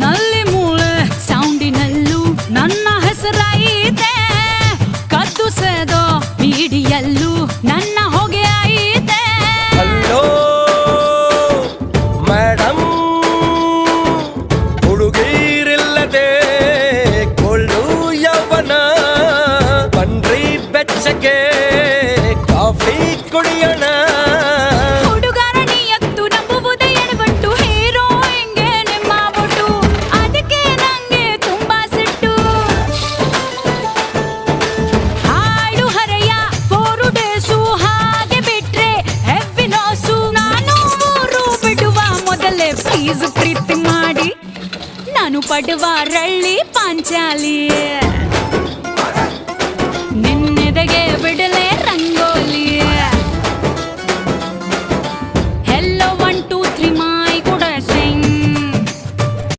ನಲ್ಲಿ ಮೂಳೆ ಸೌಂಡಿನಲ್ಲೂ ನನ್ನ ಹೆಸರಾಯಿತೆ, ಕದ್ದು ಸೇದೋ ಬೀಡಿಯಲ್ಲೂ ನನ್ನ ಹೊಗೆ ಆಯಿತೆ. ಹಲೋ ಮೇಡಮ್, ಹುಡುಗೀರಿಲ್ಲದೆ ಕೊಳ್ಳು ಯೌವನ, ಬನ್ರಿ ಬೆಚ್ಚಗೆ ಕಾಫಿ ಕುಡಿಯೋಣ. ಹುಡುಗರ ನಿಯತ್ತು ನಂಬುವುದೇ ಎಡವಟ್ಟು, ಹೀರೋ ಹೆಂಗೆ ನಿಮ್ಮ ಬೊಟ್ಟು, ಅದಕ್ಕೆ ನಂಗೆ ತುಂಬಾ ಸಿಟ್ಟು. ಹಾಡು ಹರೆಯ 4 ಡೇಸು ಹಾಗೆ ಬಿಟ್ರೆ ಹೆವಿ ನೋಸು. ನಾನು ಊರು ಬಿಡುವ ಮೊದಲೇ ಪ್ಲೀಸ್ ಪ್ರೀತಿ ಮಾಡಿ, ನಾನು ಪಡುವ ರಳ್ಳಿ ಪಾಂಚಾಲಿ. ನಿನ್ನೆದೆಗೆ ಬಿಡ